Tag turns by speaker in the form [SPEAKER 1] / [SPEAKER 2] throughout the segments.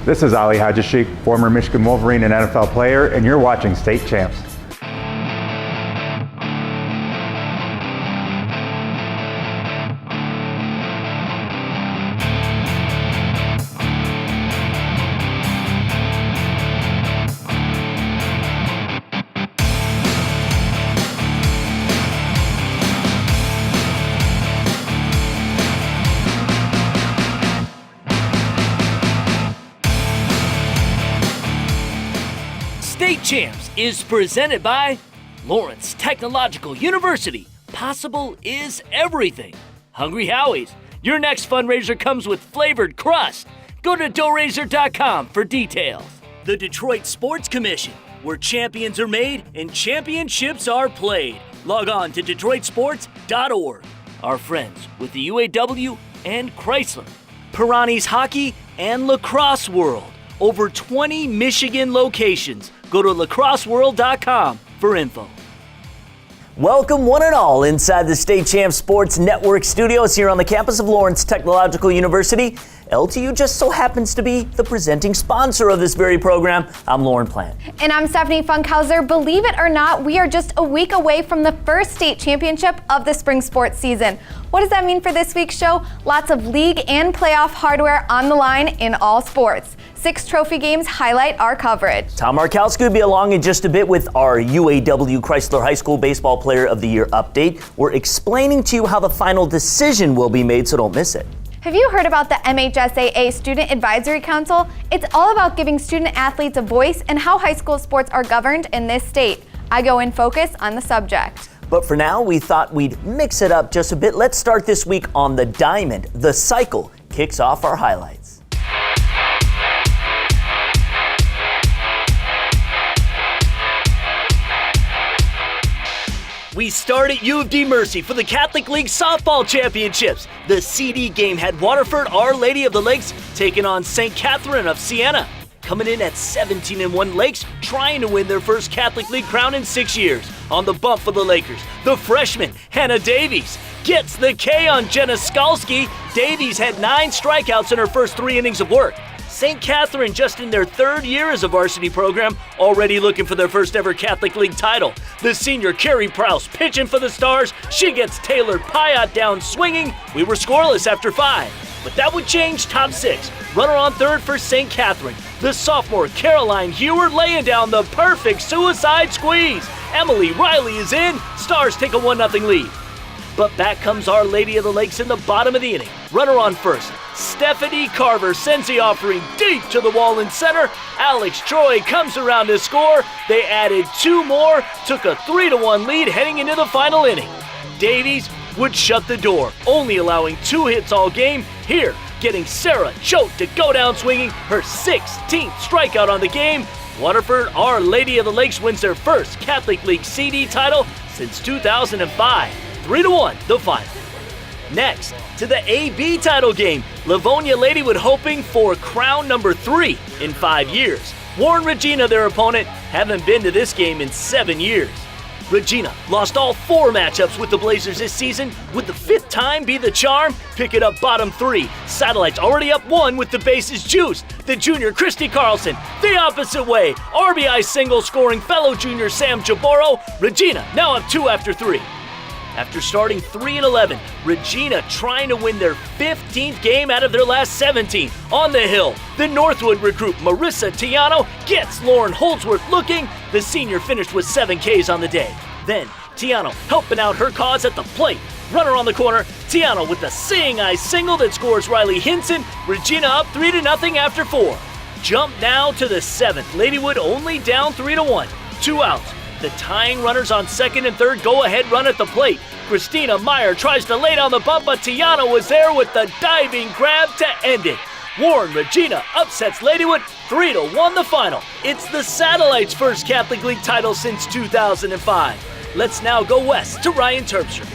[SPEAKER 1] This is Ali Hajishik, former Michigan Wolverine and NFL player, and you're watching State Champs.
[SPEAKER 2] State Champs is presented by Lawrence Technological University. Possible is everything. Hungry Howie's. Your next fundraiser comes with flavored crust. Go to doughrazor.com for details. The Detroit Sports Commission, where champions are made and championships are played. Log on to DetroitSports.org. Our friends with the UAW and Chrysler. Pirani's Hockey and Lacrosse World. Over 20 Michigan locations. Go to lacrosseworld.com for info.
[SPEAKER 3] Welcome one and all inside the State Champs Sports Network studios here on the campus of Lawrence Technological University. LTU just so happens to be the presenting sponsor of this very program. I'm Lauren Plant.
[SPEAKER 4] And I'm Stephanie Funkhauser. Believe it or not, we are just a week away from the first state championship of the spring sports season. What does that mean for this week's show? Lots of league and playoff hardware on the line in all sports. 6 trophy games highlight our coverage.
[SPEAKER 3] Tom Markowski will be along in just a bit with our UAW Chrysler High School Baseball Player of the Year update. We're explaining to you how the final decision will be made, so don't miss it.
[SPEAKER 4] Have you heard about the MHSAA Student Advisory Council? It's all about giving student athletes a voice and how high school sports are governed in this state. I go in focus on the subject.
[SPEAKER 3] But for now, we thought we'd mix it up just a bit. Let's start this week on the diamond. The cycle kicks off our highlights.
[SPEAKER 2] We start at U of D Mercy for the Catholic League Softball Championships. The CD game had Waterford Our Lady of the Lakes taking on St. Catherine of Siena. Coming in at 17-1, Lakes trying to win their first Catholic League crown in 6 years. On the bump for the Lakers, the freshman, Hannah Davies, gets the K on Jenna Skalski. Davies had 9 strikeouts in her first 3 innings of work. St. Catherine just in their 3rd year as a varsity program, already looking for their first ever Catholic League title. The senior Carrie Prowse pitching for the Stars. She gets Taylor Pyatt down swinging. We were scoreless after 5, but that would change top 6. Runner on third for St. Catherine. The sophomore Caroline Heward laying down the perfect suicide squeeze. Emily Riley is in. Stars take a 1-0 lead. But back comes Our Lady of the Lakes in the bottom of the inning. Runner on first. Stephanie Carver sends the offering deep to the wall in center. Alex Troy comes around to score. They added 2 more, took a 3-1 lead heading into the final inning. Davies would shut the door, only allowing 2 hits all game. Here, getting Sarah Choate to go down swinging, her 16th strikeout on the game. Waterford Our Lady of the Lakes wins their first Catholic League CD title since 2005. 3-1, the final. Next, to the AB title game. Livonia Ladywood hoping for crown number 3 in 5 years. Warren Regina, their opponent, haven't been to this game in 7 years. Regina lost all 4 matchups with the Blazers this season. Would the 5th time be the charm? Pick it up bottom 3. Satellites already up 1 with the bases juiced. The junior Christy Carlson the opposite way. RBI single scoring fellow junior Sam Jaboro. Regina now up 2 after 3. After starting 3-11, Regina trying to win their 15th game out of their last 17. On the hill, the Northwood recruit Marissa Tiano gets Lauren Holdsworth looking. The senior finished with 7 Ks on the day. Then, Tiano helping out her cause at the plate. Runner on the corner, Tiano with the seeing eye single that scores Riley Hinson. Regina up 3-0 after 4. Jump now to the 7th. Ladywood only down 3-1. 2 outs. The tying runners on second and third go-ahead run at the plate. Christina Meyer tries to lay down the bump, but Tiano was there with the diving grab to end it. Warren Regina upsets Ladywood 3-1 the final. It's the Satellites' first Catholic League title since 2005. Let's now go west to Ryan Terpstra.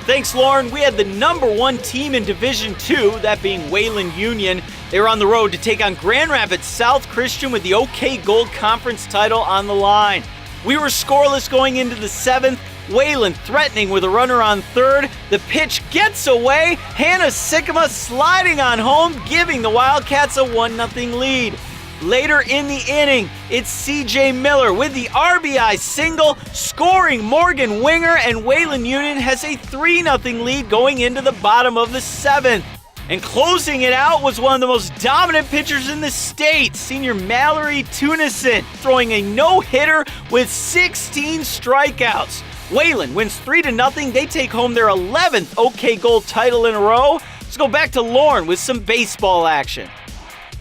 [SPEAKER 5] Thanks, Lauren. We had the number 1 team in Division II, that being Wayland Union. They were on the road to take on Grand Rapids South Christian with the OK Gold Conference title on the line. We were scoreless going into the 7th. Wayland threatening with a runner on third. The pitch gets away. Hannah Sycamore sliding on home, giving the Wildcats a 1-0 lead. Later in the inning, it's C.J. Miller with the RBI single, scoring Morgan Winger, and Wayland Union has a 3-0 lead going into the bottom of the 7th. And closing it out was one of the most dominant pitchers in the state, senior Mallory Tunison, throwing a no-hitter with 16 strikeouts. Wayland wins 3-0. They take home their 11th OK Gold title in a row. Let's go back to Lauren with some baseball action.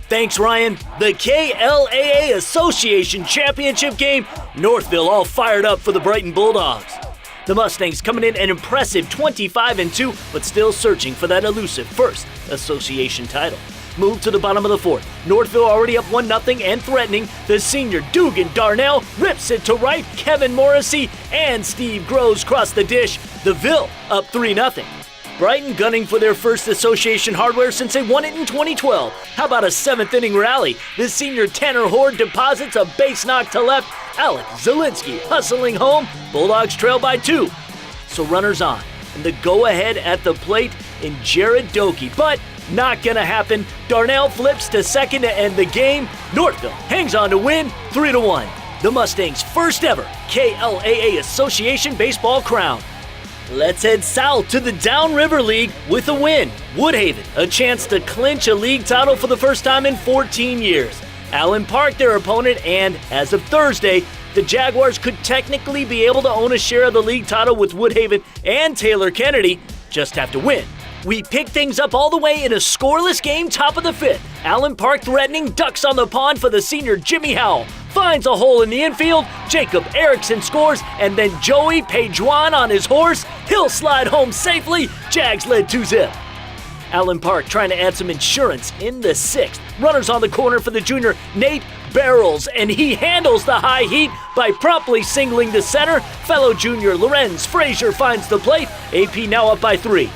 [SPEAKER 2] Thanks, Ryan. The KLAA Association Championship game, Northville all fired up for the Brighton Bulldogs. The Mustangs coming in an impressive 25-2, but still searching for that elusive first association title. Move to the bottom of the 4th. Northville already up 1-0 and threatening. The senior Dugan Darnell rips it to right. Kevin Morrissey and Steve Groves cross the dish. The Ville up 3-0. Brighton gunning for their first association hardware since they won it in 2012. How about a 7th inning rally? The senior Tanner Horde deposits a base knock to left. Alec Zielinski hustling home. Bulldogs trail by 2. So runners on. And the go-ahead at the plate in Jared Doakey. But not gonna happen. Darnell flips to second to end the game. Northville hangs on to win 3-1. The Mustangs' first ever KLAA Association baseball crown. Let's head south to the Downriver League with a win. Woodhaven, a chance to clinch a league title for the first time in 14 years. Allen Park, their opponent, and as of Thursday, the Jaguars could technically be able to own a share of the league title with Woodhaven and Taylor Kennedy, just have to win. We pick things up all the way in a scoreless game, top of the 5th. Allen Park threatening, ducks on the pond for the senior Jimmy Howell. Finds a hole in the infield, Jacob Erickson scores, and then Joey Pajuan on his horse. He'll slide home safely. Jags led 2-0. Allen Park trying to add some insurance in the 6th. Runners on the corner for the junior Nate Barrels, and he handles the high heat by promptly singling the center. Fellow junior Lorenz Frazier finds the plate. AP now up by 3.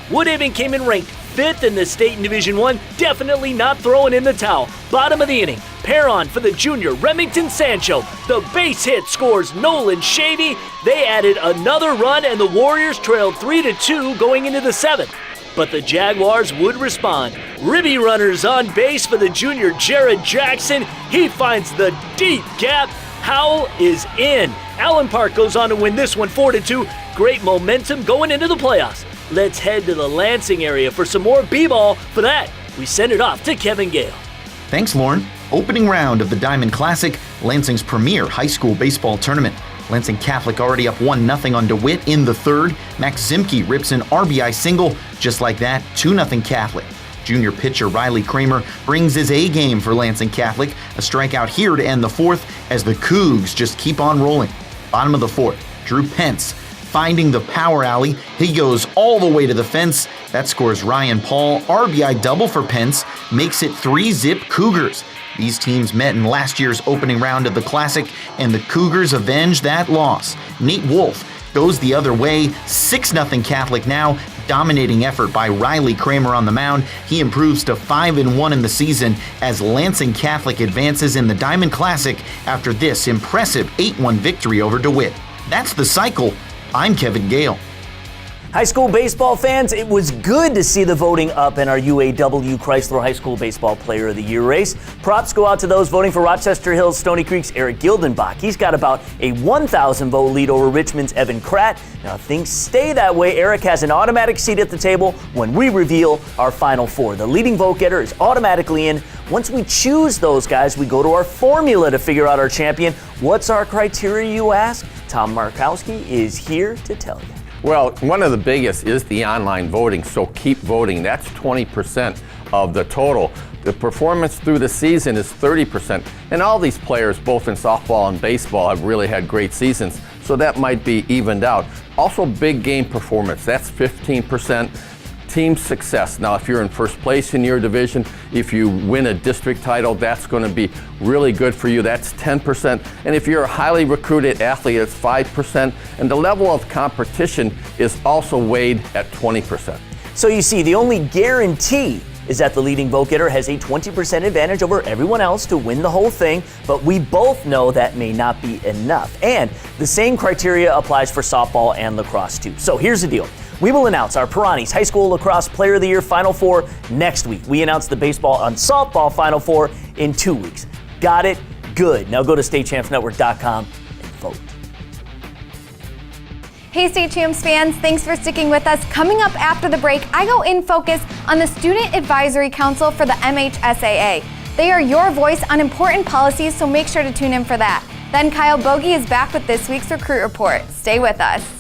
[SPEAKER 2] Woodhaven came in ranked 5th in the state in Division I, definitely not throwing in the towel. Bottom of the inning, pair on for the junior Remington Sancho. The base hit scores Nolan Shavy. They added another run and the Warriors trailed 3-2 going into the 7th. But the Jaguars would respond. Ribby runners on base for the junior Jared Jackson. He finds the deep gap. Howell is in. Allen Park goes on to win this one 4-2. Great momentum going into the playoffs. Let's head to the Lansing area for some more b-ball. For that, we send it off to Kevin Gale.
[SPEAKER 6] Thanks, Lauren. Opening round of the Diamond Classic, Lansing's premier high school baseball tournament. Lansing Catholic already up 1-0 on DeWitt in the 3rd. Max Zimke rips an RBI single. Just like that, 2-0 Catholic. Junior pitcher Riley Kramer brings his A game for Lansing Catholic. A strikeout here to end the 4th as the Cougs just keep on rolling. Bottom of the 4th, Drew Pence finding the power alley. He goes all the way to the fence. That scores Ryan Paul. RBI double for Pence, makes it 3-zip Cougars. These teams met in last year's opening round of the Classic, and the Cougars avenge that loss. Nate Wolf goes the other way, 6-0 Catholic now, dominating effort by Riley Kramer on the mound. He improves to 5-1 in the season as Lansing Catholic advances in the Diamond Classic after this impressive 8-1 victory over DeWitt. That's the cycle. I'm Kevin Gale.
[SPEAKER 3] High school baseball fans, it was good to see the voting up in our UAW Chrysler High School Baseball Player of the Year race. Props go out to those voting for Rochester Hills Stony Creek's Eric Gildenbach. He's got about a 1,000 vote lead over Richmond's Evan Kratt. Now, if things stay that way, Eric has an automatic seat at the table when we reveal our Final Four. The leading vote getter is automatically in. Once we choose those guys, we go to our formula to figure out our champion. What's our criteria, you ask? Tom Markowski is here to tell you.
[SPEAKER 7] Well, one of the biggest is the online voting, so keep voting. That's 20% of the total. The performance through the season is 30%, and all these players, both in softball and baseball, have really had great seasons, so that might be evened out. Also, big game performance, that's 15%. Team success. Now, if you're in first place in your division, if you win a district title, that's going to be really good for you. That's 10%. And if you're a highly recruited athlete, it's 5%. And the level of competition is also weighed at 20%.
[SPEAKER 3] So you see, the only guarantee is that the leading vote getter has a 20% advantage over everyone else to win the whole thing, but we both know that may not be enough. And the same criteria applies for softball and lacrosse too. So here's the deal. We will announce our Piranhas High School Lacrosse Player of the Year Final Four next week. We announce the baseball and softball Final Four in 2 weeks. Got it? Good. Now go to statechampsnetwork.com and vote.
[SPEAKER 4] Hey State Champs fans, thanks for sticking with us. Coming up after the break, I go in focus on the Student Advisory Council for the MHSAA. They are your voice on important policies, so make sure to tune in for that. Then Kyle Bogie is back with this week's Recruit Report. Stay with us.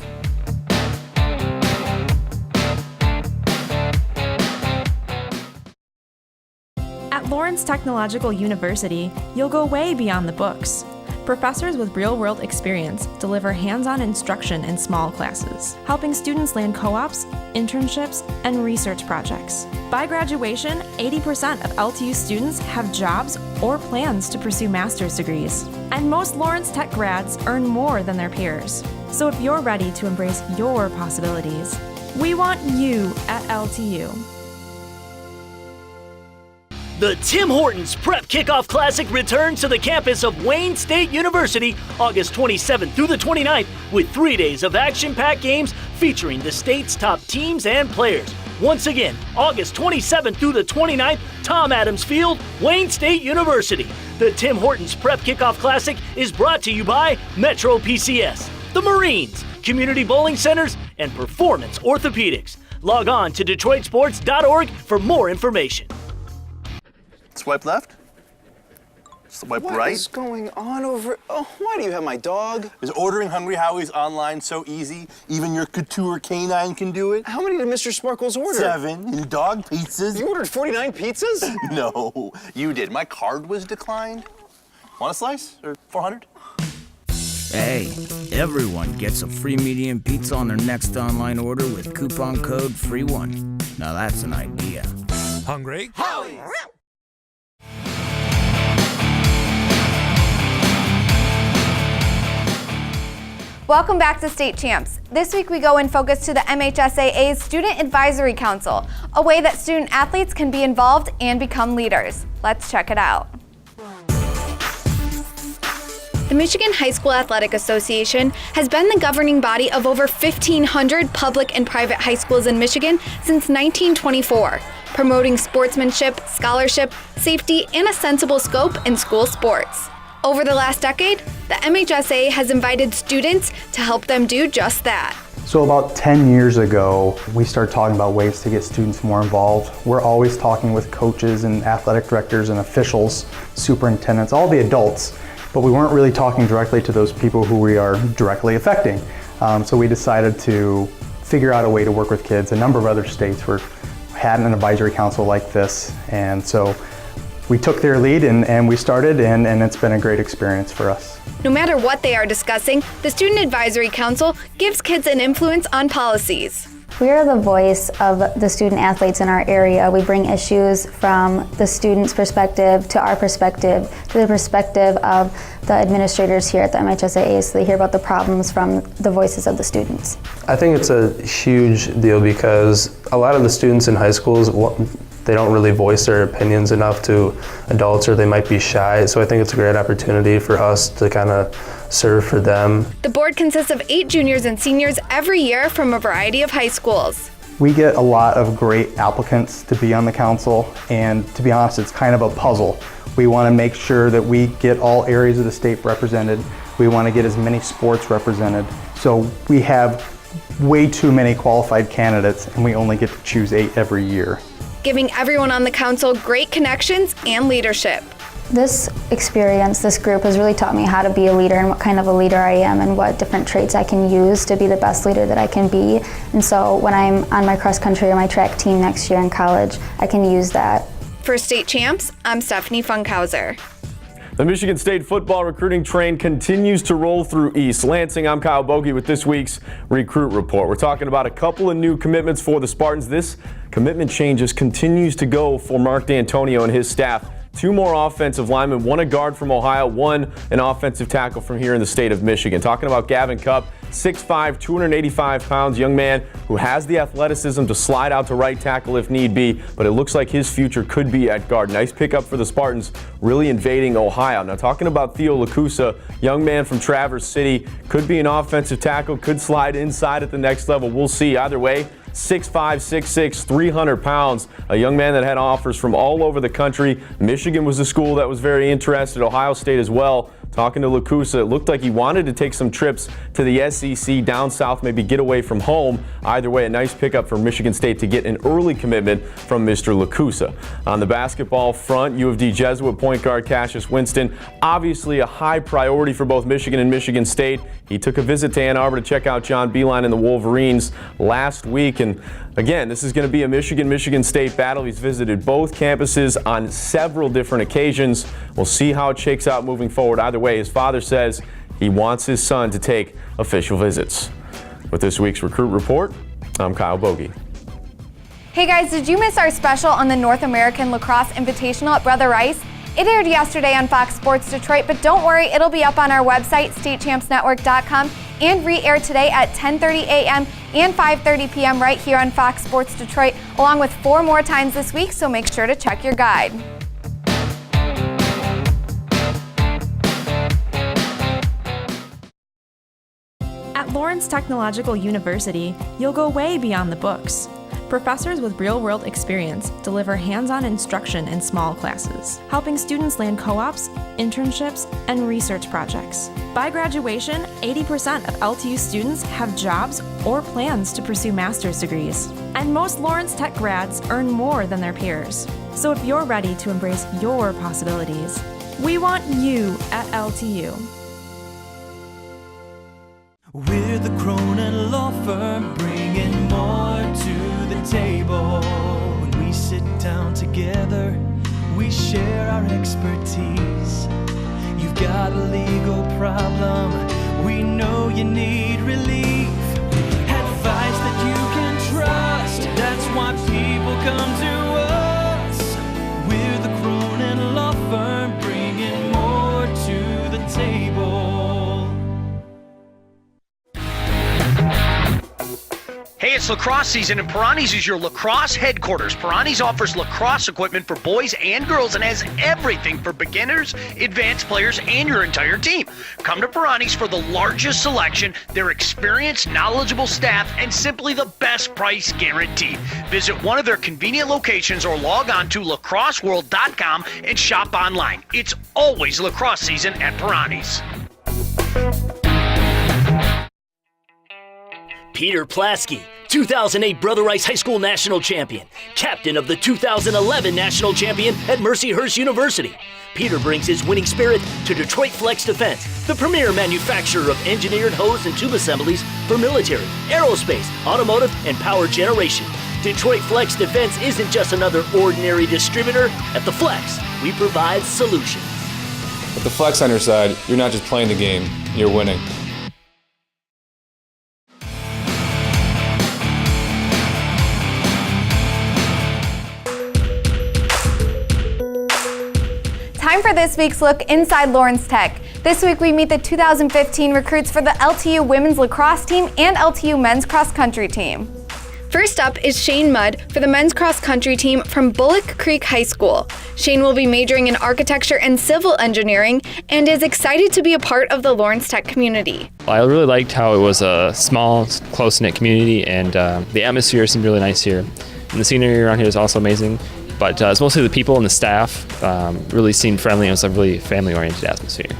[SPEAKER 8] At Lawrence Technological University, you'll go way beyond the books. Professors with real-world experience deliver hands-on instruction in small classes, helping students land co-ops, internships, and research projects. By graduation, 80% of LTU students have jobs or plans to pursue master's degrees. And most Lawrence Tech grads earn more than their peers. So if you're ready to embrace your possibilities, we want you at LTU.
[SPEAKER 2] The Tim Hortons Prep Kickoff Classic returns to the campus of Wayne State University August 27th through the 29th with 3 days of action-packed games featuring the state's top teams and players. Once again, August 27th through the 29th, Tom Adams Field, Wayne State University. The Tim Hortons Prep Kickoff Classic is brought to you by Metro PCS, the Marines, Community Bowling Centers, and Performance Orthopedics. Log on to DetroitSports.org for more information.
[SPEAKER 9] Swipe left. Swipe right.
[SPEAKER 10] What is going on over? Oh, why do you have my dog?
[SPEAKER 9] Is ordering Hungry Howie's online so easy? Even your couture canine can do it?
[SPEAKER 10] How many did Mr. Sparkles order?
[SPEAKER 9] 7 in dog pizzas.
[SPEAKER 10] You ordered 49 pizzas?
[SPEAKER 9] No, you did. My card was declined. Want a slice or 400?
[SPEAKER 11] Hey, everyone gets a free medium pizza on their next online order with coupon code FREE1. Now that's an idea.
[SPEAKER 12] Hungry Howie's.
[SPEAKER 4] Welcome back to State Champs. This week we go in focus to the MHSAA's Student Advisory Council, a way that student athletes can be involved and become leaders. Let's check it out. The Michigan High School Athletic Association has been the governing body of over 1,500 public and private high schools in Michigan since 1924, promoting sportsmanship, scholarship, safety, and a sensible scope in school sports. Over the last decade, the MHSAA has invited students to help them do just that.
[SPEAKER 13] So about 10 years ago, we started talking about ways to get students more involved. We're always talking with coaches and athletic directors and officials, superintendents, all the adults, but we weren't really talking directly to those people who we are directly affecting. So we decided to figure out a way to work with kids. A number of other states had an advisory council like this, and so we took their lead and we started, and it's been a great experience for us.
[SPEAKER 4] No matter what they are discussing, the Student Advisory Council gives kids an influence on policies.
[SPEAKER 14] We are the voice of the student athletes in our area. We bring issues from the student's perspective to our perspective, to the perspective of the administrators here at the MHSAA, so they hear about the problems from the voices of the students.
[SPEAKER 15] I think it's a huge deal because a lot of the students in high schools, they don't really voice their opinions enough to adults, or they might be shy. So I think it's a great opportunity for us to kind of serve for them.
[SPEAKER 4] The board consists of 8 juniors and seniors every year from a variety of high schools.
[SPEAKER 13] We get a lot of great applicants to be on the council, and to be honest, it's kind of a puzzle. We want to make sure that we get all areas of the state represented. We want to get as many sports represented. So we have way too many qualified candidates, and we only get to choose 8 every year,
[SPEAKER 4] giving everyone on the council great connections and leadership.
[SPEAKER 14] This experience, this group has really taught me how to be a leader and what kind of a leader I am and what different traits I can use to be the best leader that I can be. And so when I'm on my cross country or my track team next year in college, I can use that.
[SPEAKER 4] For State Champs, I'm Stephanie Funkhauser.
[SPEAKER 16] The Michigan State football recruiting train continues to roll through East Lansing. I'm Kyle Bogie with this week's Recruit Report. We're talking about a couple of new commitments for the Spartans. This commitment changes continues to go for Mark D'Antonio and his staff. 2 more offensive linemen, 1 a guard from Ohio, 1 an offensive tackle from here in the state of Michigan. Talking about Gavin Cupp, 6'5", 285 pounds, young man who has the athleticism to slide out to right tackle if need be, but it looks like his future could be at guard. Nice pickup for the Spartans, really invading Ohio. Now talking about Theo Lacusa, young man from Traverse City, could be an offensive tackle, could slide inside at the next level. We'll see. Either way, 6'5", 6'6", 300 pounds, a young man that had offers from all over the country. Michigan was a school that was very interested, Ohio State as well. Talking to Lacusa, it looked like he wanted to take some trips to the SEC down south, maybe get away from home. Either way, a nice pickup for Michigan State to get an early commitment from Mr. Lacusa. On the basketball front, U of D Jesuit point guard Cassius Winston, obviously a high priority for both Michigan and Michigan State. He took a visit to Ann Arbor to check out John Beilein and the Wolverines last week. And again, this is going to be a Michigan State battle. He's visited both campuses on several different occasions. We'll see how it shakes out moving forward. Either way, his father says he wants his son to take official visits. With this week's Recruit Report, I'm Kyle Bogie.
[SPEAKER 4] Hey guys, did you miss our special on the North American Lacrosse Invitational at Brother Rice? It aired yesterday on Fox Sports Detroit, but don't worry, it'll be up on our website, statechampsnetwork.com, and re-aired today at 10:30 a.m. and 5:30 p.m. right here on Fox Sports Detroit, along with 4 more times this week, so make sure to check your guide.
[SPEAKER 8] At Lawrence Technological University, you'll go way beyond the books. Professors with real-world experience deliver hands-on instruction in small classes, helping students land co-ops, internships, and research projects. By graduation, 80% of LTU students have jobs or plans to pursue master's degrees. And most Lawrence Tech grads earn more than their peers. So if you're ready to embrace your possibilities, we want you at LTU.
[SPEAKER 17] We're the Cronin Law Firm, bringing more to the table. When we sit down together, we share our expertise. You've got a legal problem, we know you need relief. Advice that you can trust, that's why people come to us. We're the Cronin Law Firm, bringing more to the table.
[SPEAKER 18] Hey, it's lacrosse season, and Pirani's is your lacrosse headquarters. Pirani's offers lacrosse equipment for boys and girls and has everything for beginners, advanced players, and your entire team. Come to Pirani's for the largest selection, their experienced, knowledgeable staff, and simply the best price guaranteed. Visit one of their convenient locations or log on to lacrosseworld.com and shop online. It's always lacrosse season at Pirani's.
[SPEAKER 2] Peter Plasky, 2008 Brother Rice High School National Champion, captain of the 2011 National Champion at Mercyhurst University. Peter brings his winning spirit to Detroit Flex Defense, the premier manufacturer of engineered hose and tube assemblies for military, aerospace, automotive, and power generation. Detroit Flex Defense isn't just another ordinary distributor. At the Flex, we provide solutions.
[SPEAKER 19] With the Flex on your side, you're not just playing the game, you're winning.
[SPEAKER 4] Time for this week's look inside Lawrence Tech. This week we meet the 2015 recruits for the LTU women's lacrosse team and LTU men's cross country team. First up is Shane Mudd for the men's cross country team from Bullock Creek High School. Shane will be majoring in architecture and civil engineering and is excited to be a part of the Lawrence Tech community.
[SPEAKER 20] I really liked how it was a small, close-knit community, and the atmosphere seemed really nice here. And the scenery around here is also amazing. But it's mostly the people and the staff really seemed friendly. It was a really family-oriented atmosphere.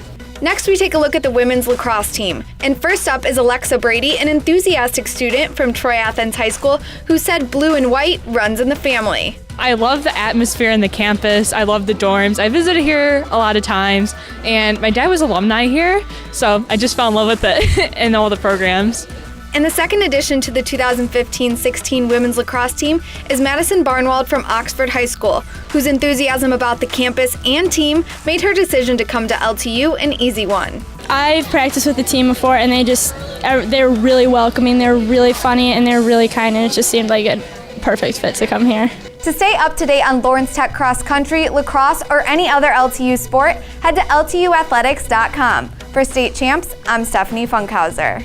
[SPEAKER 4] Next, we take a look at the women's lacrosse team. And first up is Alexa Brady, an enthusiastic student from Troy Athens High School who said blue and white runs in the family.
[SPEAKER 21] I love the atmosphere in the campus. I love the dorms. I visited here a lot of times, and my dad was alumni here, so I just fell in love with it and all the programs.
[SPEAKER 4] And the second addition to the 2015-16 women's lacrosse team is Madison Barnwald from Oxford High School, whose enthusiasm about the campus and team made her decision to come to LTU an easy one.
[SPEAKER 22] I've practiced with the team before, and they're really welcoming, they're really funny, and they're really kind, and it just seemed like a perfect fit to come here.
[SPEAKER 4] To stay up to date on Lawrence Tech cross country, lacrosse, or any other LTU sport, head to LTUathletics.com. For State Champs, I'm Stephanie Funkhauser.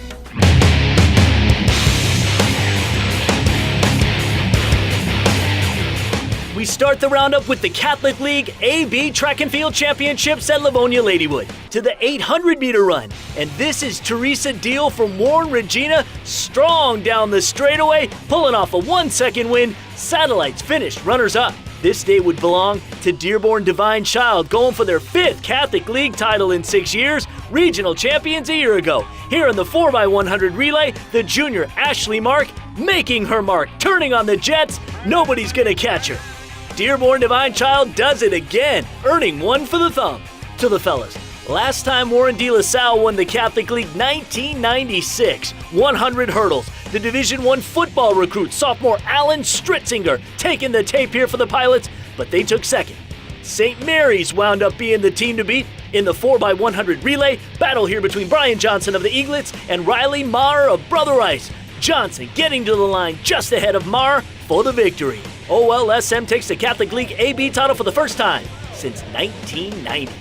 [SPEAKER 2] We start the roundup with the Catholic League AB Track and Field Championships at Livonia Ladywood to the 800-meter run. And this is Teresa Deal from Warren Regina, strong down the straightaway, pulling off a 1-second win. Satellites finished runners-up. This day would belong to Dearborn Divine Child, going for their 5th Catholic League title in 6 years, regional champions a year ago. Here in the 4x100 relay, the junior Ashley Mark making her mark, turning on the jets. Nobody's gonna catch her. Dearborn Divine Child does it again, earning 1 for the thumb. To the fellas, last time Warren De La Salle won the Catholic League, 1996, 100 hurdles. The Division I football recruit, sophomore Alan Stritzinger, taking the tape here for the Pilots, but they took second. St. Mary's wound up being the team to beat in the 4x100 relay. Battle here between Brian Johnson of the Eaglets and Riley Marr of Brother Rice. Johnson getting to the line just ahead of Marr for the victory. OLSM takes the Catholic League AB title for the first time since 1990.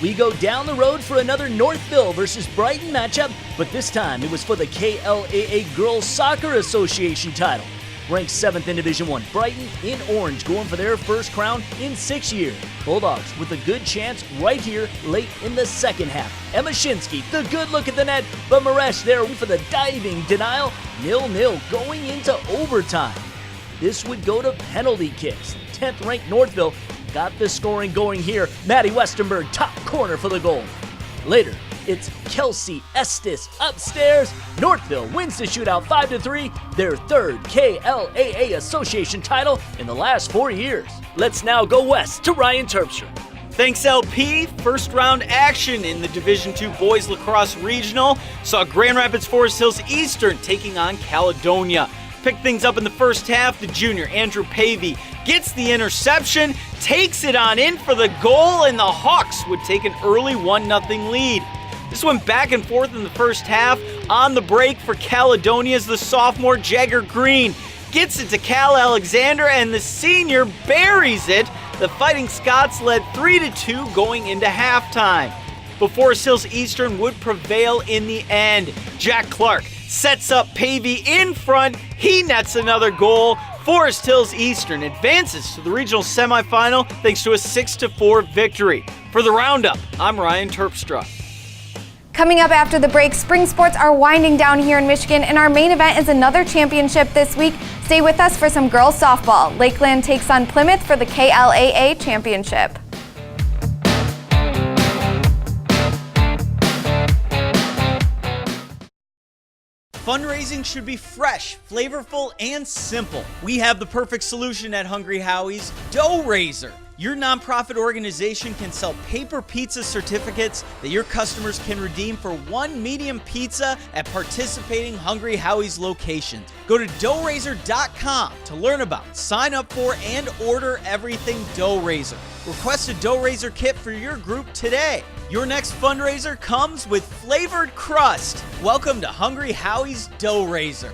[SPEAKER 2] We go down the road for another Northville versus Brighton matchup, but this time it was for the KLAA Girls Soccer Association title. Ranked 7th in Division I, Brighton in orange going for their first crown in 6 years. Bulldogs with a good chance right here late in the second half. Emma Shinsky, the good look at the net, but Maresh there for the diving denial. 0-0 going into overtime. This would go to penalty kicks. 10th ranked Northville got the scoring going here. Maddie Westenberg, top corner for the goal. Later, it's Kelsey Estes upstairs. Northville wins the shootout 5-3, their 3rd KLAA Association title in the last 4 years. Let's now go west to Ryan Terpstra.
[SPEAKER 1] Thanks, LP. First round action in the Division II Boys Lacrosse Regional saw Grand Rapids Forest Hills Eastern taking on Caledonia. Picked things up in the first half. The junior Andrew Pavey gets the interception, takes it on in for the goal, and the Hawks would take an early 1-0 lead. This went back and forth in the first half. On the break for Caledonia's the sophomore Jagger Green gets it to Cal Alexander, and the senior buries it. The Fighting Scots led 3-2 going into halftime. But Forest Hills Eastern would prevail in the end. Jack Clark sets up Pavey in front. He nets another goal. Forest Hills Eastern advances to the regional semifinal thanks to a 6-4 victory. For the Roundup, I'm Ryan Terpstra.
[SPEAKER 4] Coming up after the break, spring sports are winding down here in Michigan, and our main event is another championship this week. Stay with us for some girls softball. Lakeland takes on Plymouth for the KLAA championship.
[SPEAKER 1] Fundraising should be fresh, flavorful, and simple. We have the perfect solution at Hungry Howie's, Dough Raiser. Your nonprofit organization can sell paper pizza certificates that your customers can redeem for 1 medium pizza at participating Hungry Howie's locations. Go to doughraiser.com to learn about, sign up for, and order everything Dough Raiser. Request a Dough Raiser kit for your group today. Your next fundraiser comes with flavored crust. Welcome to Hungry Howie's Dough Raiser.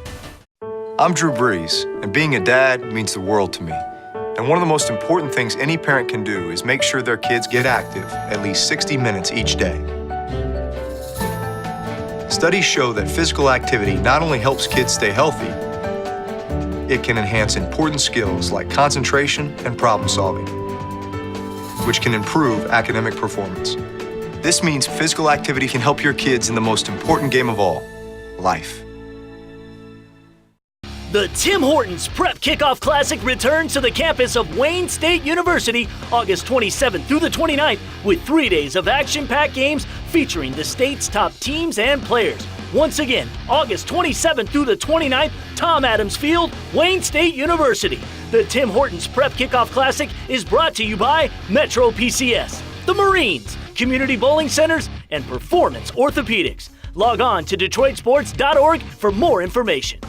[SPEAKER 5] I'm Drew Brees, and being a dad means the world to me. And one of the most important things any parent can do is make sure their kids get active at least 60 minutes each day. Studies show that physical activity not only helps kids stay healthy, it can enhance important skills like concentration and problem solving, which can improve academic performance. This means physical activity can help your kids in the most important game of all, life.
[SPEAKER 2] The Tim Hortons Prep Kickoff Classic returns to the campus of Wayne State University August 27th through the 29th with 3 days of action-packed games featuring the state's top teams and players. Once again, August 27th through the 29th, Tom Adams Field, Wayne State University. The Tim Hortons Prep Kickoff Classic is brought to you by Metro PCS, the Marines, Community Bowling Centers, and Performance Orthopedics. Log on to DetroitSports.org for more information.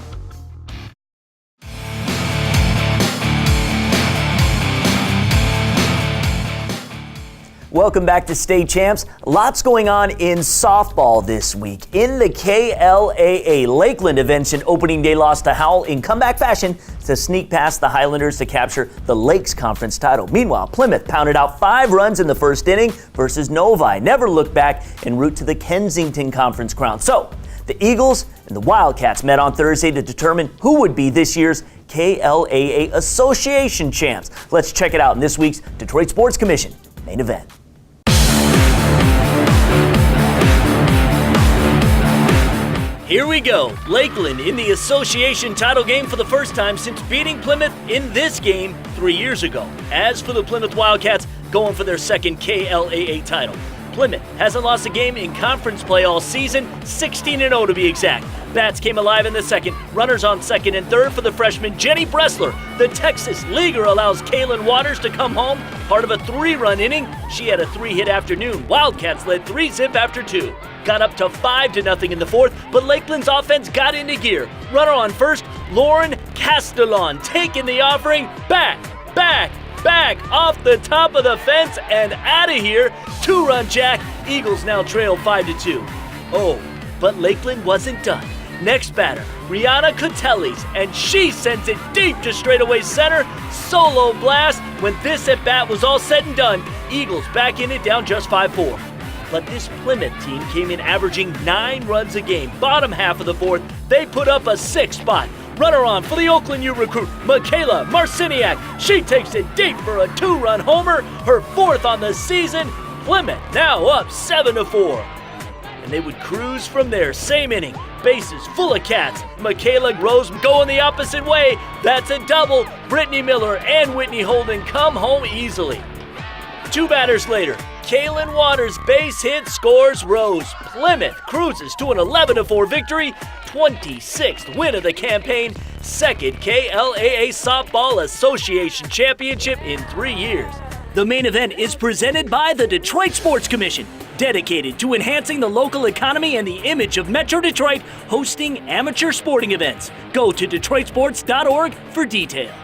[SPEAKER 3] Welcome back to State Champs. Lots going on in softball this week. In the KLAA, Lakeland events an opening day loss to Howell in comeback fashion to sneak past the Highlanders to capture the Lakes Conference title. Meanwhile, Plymouth pounded out 5 runs in the first inning versus Novi. Never looked back en route to the Kensington Conference crown. So, the Eagles and the Wildcats met on Thursday to determine who would be this year's KLAA Association champs. Let's check it out in this week's Detroit Sports Commission main event.
[SPEAKER 2] Here we go. Lakeland in the association title game for the first time since beating Plymouth in this game 3 years ago. As for the Plymouth Wildcats, going for their second KLAA title. Plymouth hasn't lost a game in conference play all season, 16-0 to be exact. Bats came alive in the second. Runners on second and third for the freshman Jenny Bressler. The Texas Leaguer allows Kaylin Waters to come home, part of a 3-run inning. She had a 3-hit afternoon. Wildcats led 3-zip after 2. Got up to 5-0 in the fourth, but Lakeland's offense got into gear. Runner on first, Lauren Castellon taking the offering. Back off the top of the fence and out of here. 2-run jack. Eagles now trail 5-2. Oh, but Lakeland wasn't done. Next batter, Rihanna Cotellis, and she sends it deep to straightaway center. Solo blast. When this at bat was all said and done, Eagles back in it down just 5-4. But this Plymouth team came in averaging 9 runs a game. Bottom half of the fourth, they put up a 6 spot. Runner on for the Oakland U recruit, Michaela Marciniak. She takes it deep for a 2-run homer, her 4th on the season. Plymouth now up 7-4. And they would cruise from there, same inning. Bases full of cats. Michaela Rose going the opposite way. That's a double. Brittany Miller and Whitney Holden come home easily. 2 batters later, Kaylin Waters' base hit scores Rose. Plymouth cruises to an 11-4 victory, 26th win of the campaign, second KLAA Softball Association Championship in 3 years. The main event is presented by the Detroit Sports Commission, dedicated to enhancing the local economy and the image of Metro Detroit, hosting amateur sporting events. Go to DetroitSports.org for details.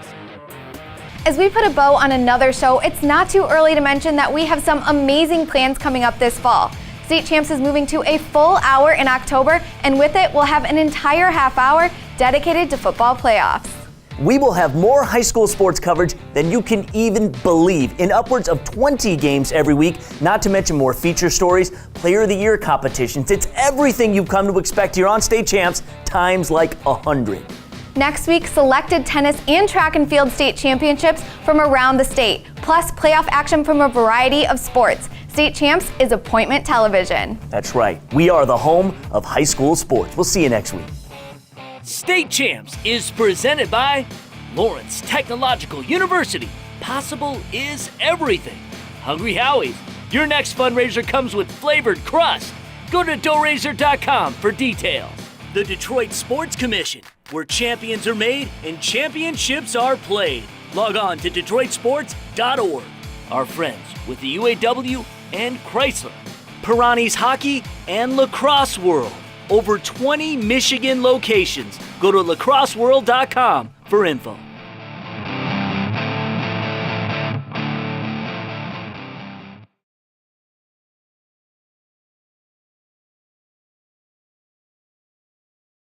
[SPEAKER 4] As we put a bow on another show, it's not too early to mention that we have some amazing plans coming up this fall. State Champs is moving to a full hour in October, and with it, we'll have an entire half hour dedicated to football playoffs.
[SPEAKER 3] We will have more high school sports coverage than you can even believe, in upwards of 20 games every week, not to mention more feature stories, Player of the Year competitions. It's everything you've come to expect here on State Champs, times like 100.
[SPEAKER 4] Next week, selected tennis and track and field state championships from around the state, plus playoff action from a variety of sports. State Champs is appointment television.
[SPEAKER 3] That's right. We are the home of high school sports. We'll see you next week.
[SPEAKER 2] State Champs is presented by Lawrence Technological University. Possible is everything. Hungry Howie's. Your next fundraiser comes with flavored crust. Go to doughrazor.com for details. The Detroit Sports Commission, where champions are made and championships are played. Log on to DetroitSports.org. Our friends with the UAW and Chrysler. Pirani's Hockey and Lacrosse World. Over 20 Michigan locations. Go to lacrosseworld.com for info.